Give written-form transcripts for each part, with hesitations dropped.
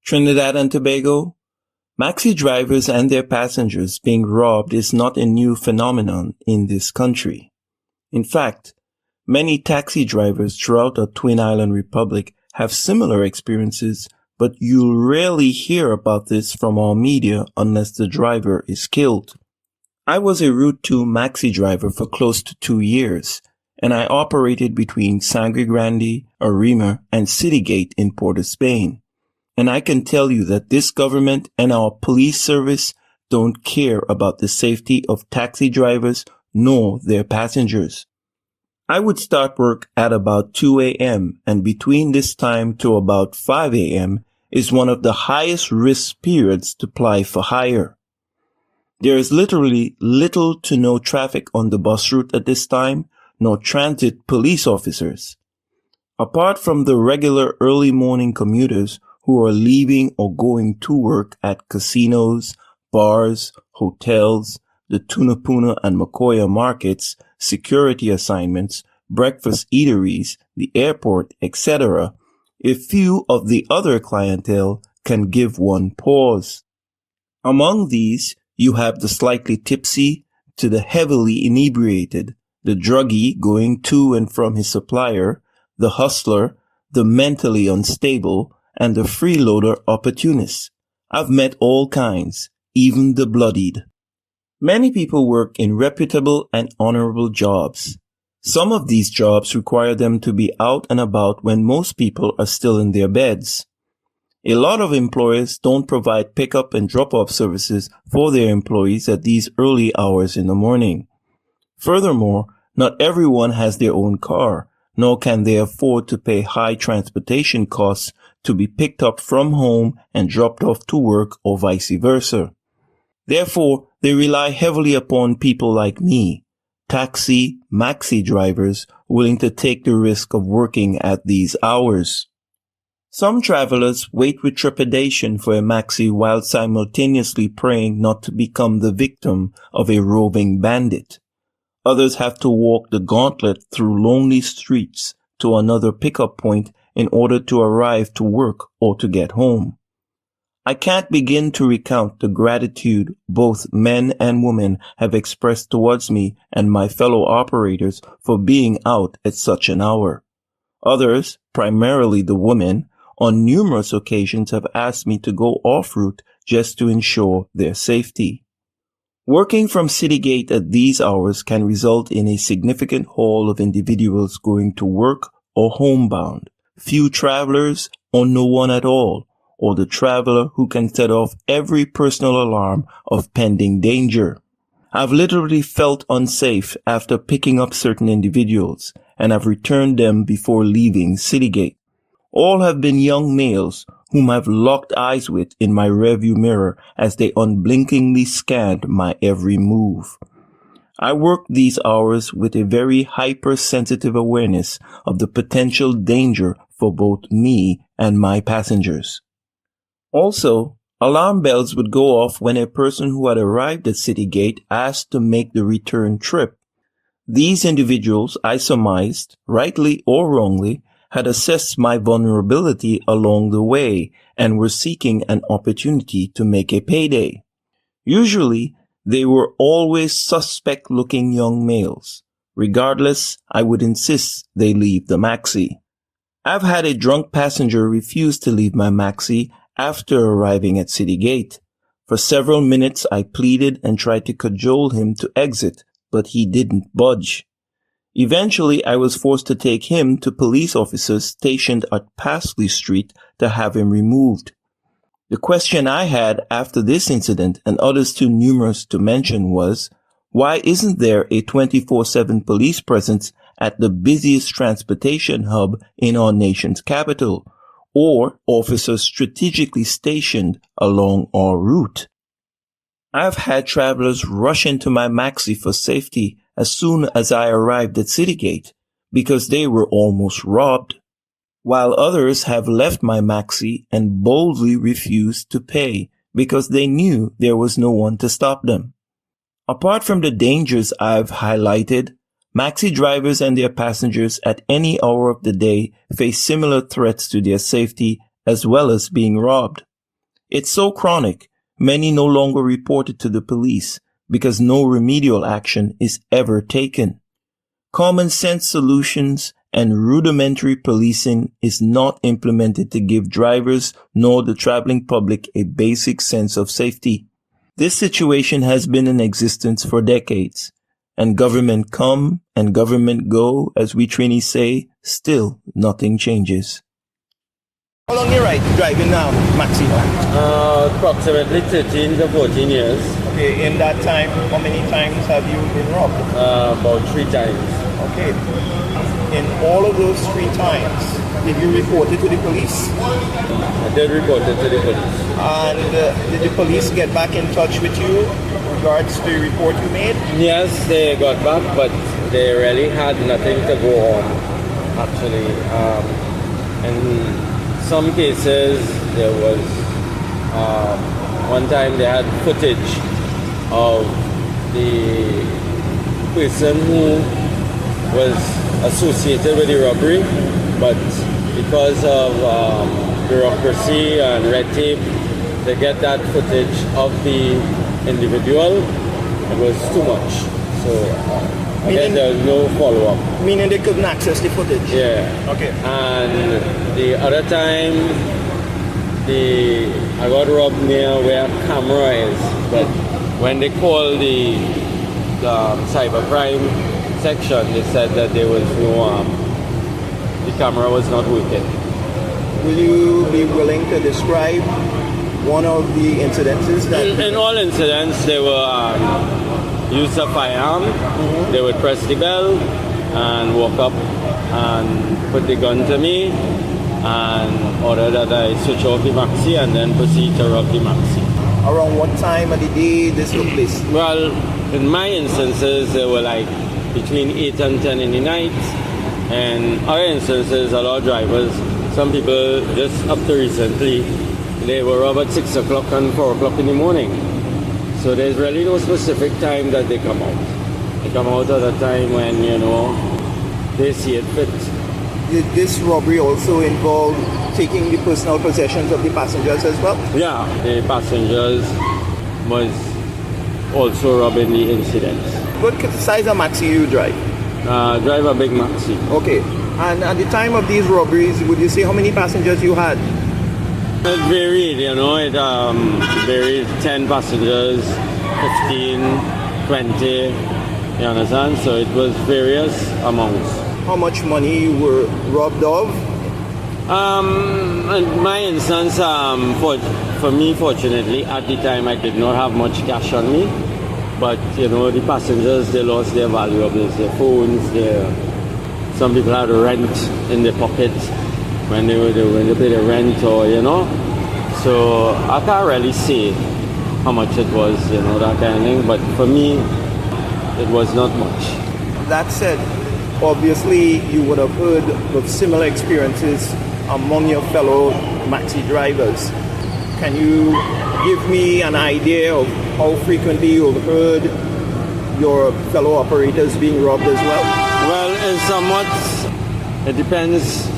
Trinidad and Tobago, Maxi drivers and their passengers being robbed is not a new phenomenon in this country. In fact, many taxi drivers throughout the Twin Island Republic have similar experiences, but you'll rarely hear about this from our media unless the driver is killed. I was a Route 2 Maxi driver for close to 2 years, and I operated between Sangre Grande, Arima, and Citygate in Port of Spain. And I can tell you that this government and our police service don't care about the safety of taxi drivers nor their passengers. I would start work at about 2 a.m. and between this time to about 5 a.m. is one of the highest risk periods to ply for hire. There is literally little to no traffic on the bus route at this time, nor transit police officers. Apart from the regular early morning commuters who are leaving or going to work at casinos, bars, hotels, the Tunapuna and Makoya markets, security assignments, breakfast eateries, the airport, etc., a few of the other clientele can give one pause. Among these, you have the slightly tipsy to the heavily inebriated, the druggie going to and from his supplier, the hustler, the mentally unstable, and the freeloader opportunist. I've met all kinds, even the bloodied. Many people work in reputable and honorable jobs. Some of these jobs require them to be out and about when most people are still in their beds. A lot of employers don't provide pickup and drop-off services for their employees at these early hours in the morning. Furthermore, not everyone has their own car, nor can they afford to pay high transportation costs to be picked up from home and dropped off to work or vice versa. Therefore, they rely heavily upon people like me, taxi, maxi drivers willing to take the risk of working at these hours. Some travelers wait with trepidation for a maxi while simultaneously praying not to become the victim of a roving bandit. Others have to walk the gauntlet through lonely streets to another pickup point in order to arrive to work or to get home. I can't begin to recount the gratitude both men and women have expressed towards me and my fellow operators for being out at such an hour. Others, primarily the women, on numerous occasions have asked me to go off-route just to ensure their safety. Working from Citygate at these hours can result in a significant haul of individuals going to work or homebound, few travelers or no one at all, or the traveler who can set off every personal alarm of pending danger. I've literally felt unsafe after picking up certain individuals, and I've returned them before leaving Citygate. All have been young males whom I've locked eyes with in my rearview mirror as they unblinkingly scanned my every move. I worked these hours with a very hypersensitive awareness of the potential danger for both me and my passengers. Also, alarm bells would go off when a person who had arrived at Citygate asked to make the return trip. These individuals, I surmised, rightly or wrongly, had assessed my vulnerability along the way and were seeking an opportunity to make a payday. Usually, they were always suspect-looking young males. Regardless, I would insist they leave the Maxi. I've had a drunk passenger refuse to leave my Maxi after arriving at Citygate. For several minutes, I pleaded and tried to cajole him to exit, but he didn't budge. Eventually, I was forced to take him to police officers stationed at Pasley Street to have him removed. The question I had after this incident and others too numerous to mention was, why isn't there a 24/7 police presence at the busiest transportation hub in our nation's capital, or officers strategically stationed along our route? I've had travelers rush into my Maxi for safety as soon as I arrived at Citygate because they were almost robbed, while others have left my Maxi and boldly refused to pay because they knew there was no one to stop them. Apart from the dangers I've highlighted, Maxi drivers and their passengers at any hour of the day face similar threats to their safety as well as being robbed. It's so chronic, many no longer report it to the police because no remedial action is ever taken. Common sense solutions and rudimentary policing is not implemented to give drivers nor the traveling public a basic sense of safety. This situation has been in existence for decades, and government come and government go, as we Trini say, still nothing changes. How long are you driving now, Maxi? Approximately 13 to 14 years. Okay, in that time, how many times have you been robbed? About 3 times. Okay. In all of those 3 times, did you report it to the police? I did report it to the police. And did the police get back in touch with you in regards to the report you made? Yes, they got back, but they really had nothing to go on, actually. In some cases, there was one time they had footage of the person who was associated with the robbery, but because of bureaucracy and red tape, to get that footage of the individual, it was too much. So again, there was no follow-up. Meaning they couldn't access the footage? Yeah. Okay. And the other time, I got robbed near where a camera is, but when they called the cybercrime section, they said that there was no, the camera was not working. Will you be willing to describe one of the incidences that... In all incidents, they were use a firearm. They would press the bell and walk up and put the gun to me and order that I switch off the Maxi and then proceed to rob the Maxi. Around what time of the day this took place? Well, in my instances, they were like between 8 and 10 in the night. And other instances, a lot of drivers, some people just up to recently, they were robbed at 6 o'clock and 4 o'clock in the morning. So there's really no specific time that they come out. They come out at a time when, you know, they see it fit. Did this robbery also involve taking the personal possessions of the passengers as well? Yeah, the passengers was also robbed in the incident. What size of Maxi you drive? Drive a big Maxi. Okay. And at the time of these robberies, would you say how many passengers you had? It varied, you know, it varied 10 passengers, 15, 20, you understand? So it was various amounts. How much money you were robbed of? In my instance, for me, fortunately, at the time I did not have much cash on me. But, you know, the passengers, they lost their valuables, their phones, some people had rent in their pockets when they pay the rent or, you know. So I can't really say how much it was, you know, that kind of thing. But for me, it was not much. That said, obviously you would have heard of similar experiences among your fellow Maxi drivers. Can you give me an idea of how frequently you've heard your fellow operators being robbed as well? Well, it's somewhat, it depends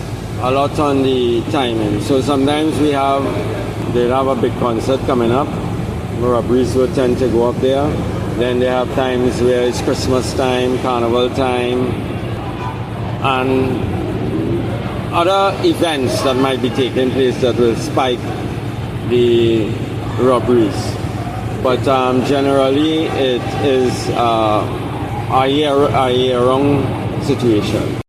a lot on the timing. So sometimes they'll have a big concert coming up. Robberies will tend to go up there. Then they have times where it's Christmas time, Carnival time, and other events that might be taking place that will spike the robberies. But generally it is a year-round situation.